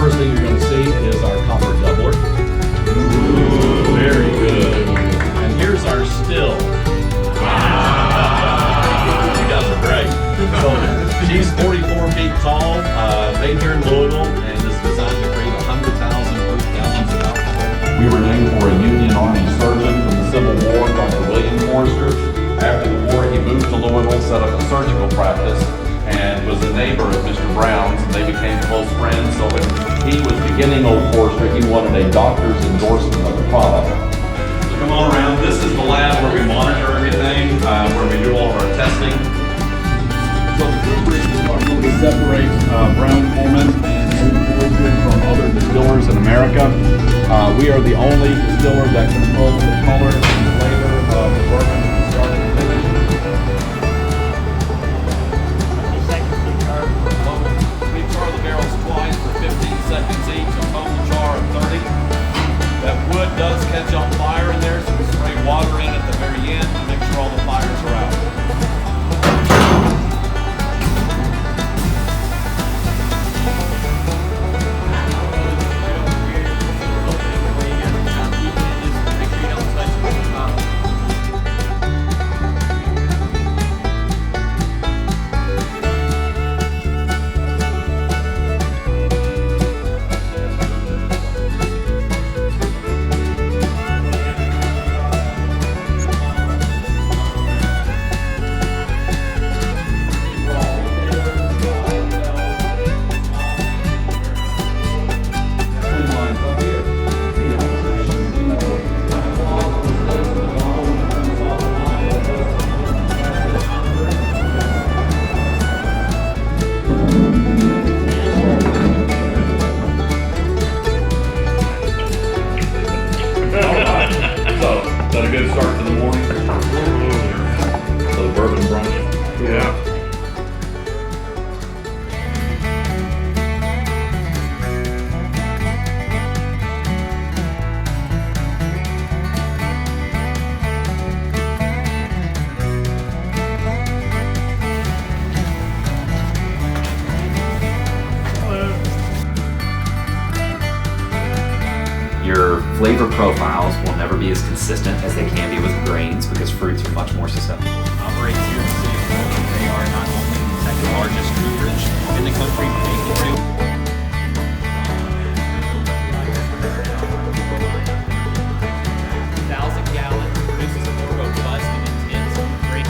first thing you're going to see is our copper doubler. Ooh, very good. And here's our still. You guys are great. So she's 44 feet tall, made here in Louisville, and is designed to create 100,000 proof gallons of alcohol. We were named for a Union Army surgeon from the Civil War, Dr. William Forrester. After the war, he moved to Louisville, set up a surgical practice, and was a neighbor of Mr. Brown's, and they became close friends. So when he was beginning Old Forester, he wanted a doctor's endorsement of the product. So come on around. This is the lab where we monitor everything, where we do all of our testing. So the brewery department separates brown Coleman and Old Forester from other distillers in America. We are the only distiller that controls the color and flavor of the bourbon. Seconds each, a total char of 30. That wood does catch on fire in there, so we spray water in at the very end to make sure all the fires are out. Is that a good start to the morning? So the bourbon brunch? Yeah. Your flavor profiles will never be as consistent as they can be with grains because fruits are much more susceptible. Operates here in the city of Louisville. They are not only the second largest cooperage in the country, but they can do 1,000 gallons, produces a more robust and intense grain.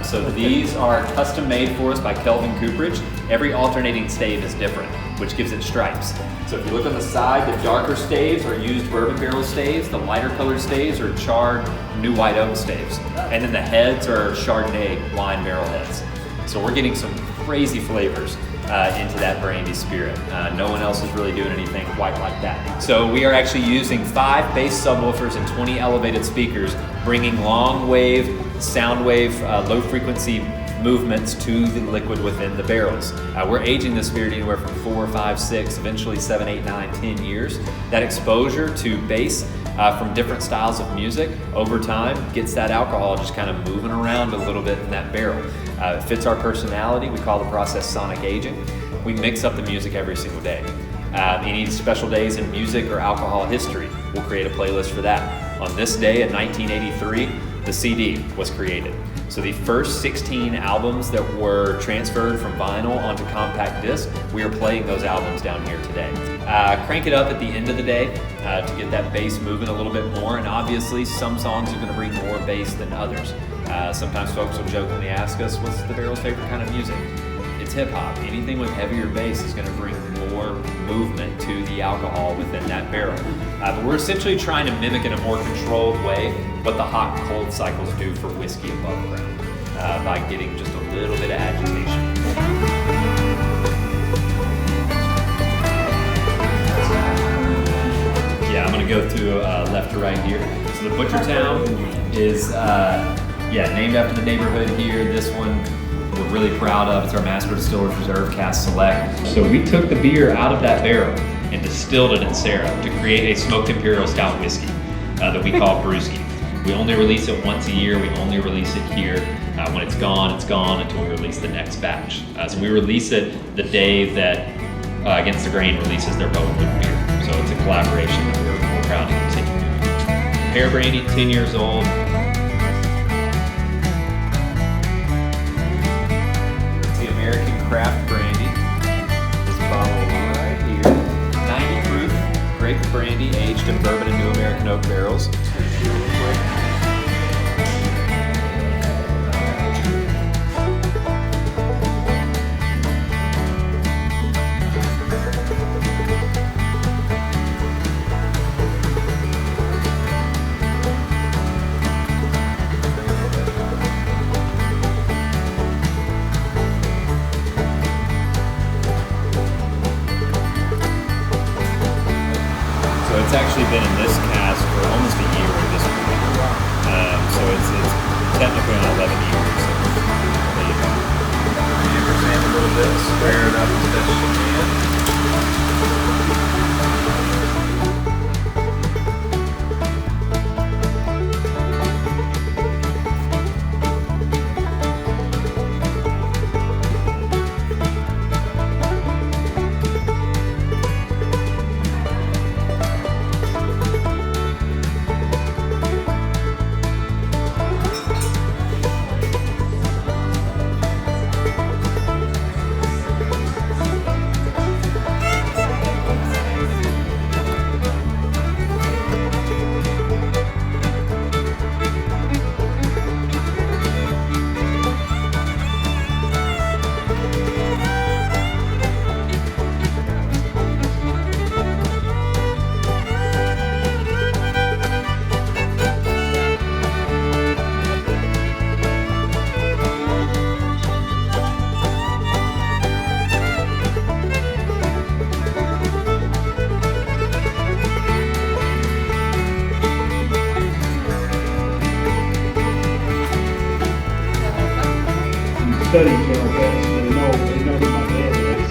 So these are custom made for us by Kelvin Cooperage. Every alternating stave is different, which gives it stripes. So if you look on the side, the darker staves are used bourbon barrel staves, the lighter colored staves are charred new white oak staves, and then the heads are Chardonnay wine barrel heads. So we're getting some crazy flavors into that brandy spirit. No one else is really doing anything quite like that. So we are actually using 5 bass subwoofers and 20 elevated speakers, bringing long wave, sound wave, low frequency movements to the liquid within the barrels. We're aging this spirit anywhere from 4, 5, 6, eventually 7, 8, 9, 10 years. That exposure to bass from different styles of music over time gets that alcohol just kind of moving around a little bit in that barrel. It fits our personality. We call the process sonic aging. We mix up the music every single day. Any special days in music or alcohol history, we'll create a playlist for that. On this day in 1983, the CD was created. So the first 16 albums that were transferred from vinyl onto compact disc, we are playing those albums down here today. Crank it up at the end of the day to get that bass moving a little bit more, and obviously some songs are going to bring more bass than others. Sometimes folks will jokingly ask us, what's the barrel's favorite kind of music? It's hip hop. Anything with heavier bass is going to bring more movement to the alcohol within that barrel. But we're essentially trying to mimic in a more controlled way what the hot and cold cycles do for whiskey above ground by getting just a little bit of agitation. Yeah, I'm going to go through left to right here. So the Butchertown is named after the neighborhood here. This one we're really proud of. It's our Master Distillers Reserve Cask Select. So we took the beer out of that barrel and distilled it in syrup to create a smoked imperial stout whiskey that we call brewski. We only release it once a year. We only release it here. When it's gone until we release the next batch. So we release it the day that Against the Grain releases their Bowen Wood beer. So it's a collaboration that we're proud to continue doing. Pear Brandy, 10 years old. The American Craft Brandy. This bottle right here. 90 proof grape brandy aged in bourbon and New American oak barrels. It's actually been in this cask for almost a year at this point. So it's technically on 11 years. So there you go. Amber sand a little bit, square it up as best you can. Studies are best, so they know who my dad is.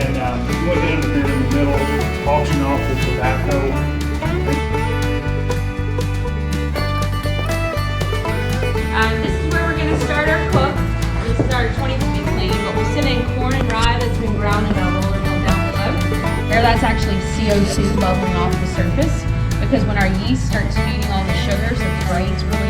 And he went down there in the middle, auction off the tobacco. This is where we're going to start our cook. This is our 20-feet clean, but we're sitting corn and rye that's been ground in our roller mill down below. There, that's actually CO2 bubbling off the surface, because when our yeast starts feeding all the sugars, the grains release.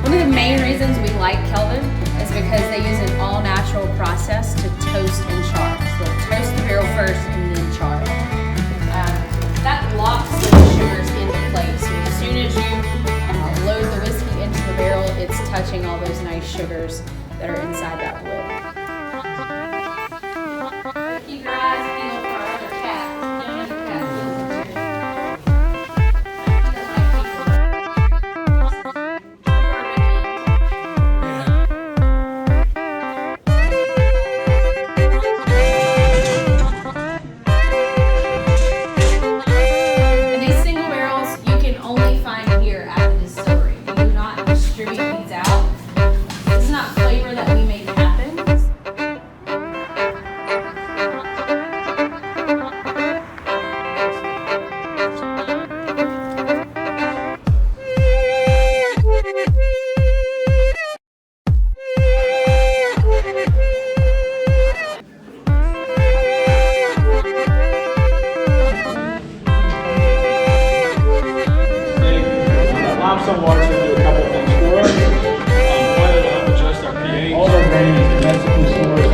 One of the main reasons we like Kelvin is because they use an all-natural process to toast and char. So they'll toast the barrel first and then char it. That locks the sugars into place. So as soon as you load the whiskey into the barrel, it's touching all those nice sugars that are inside that wood. Keep your eyes peeled for our other cat. Young cat Limestone water is going to do a couple of things for us. One, it'll help adjust our pH. All of our grain is domestically sourced.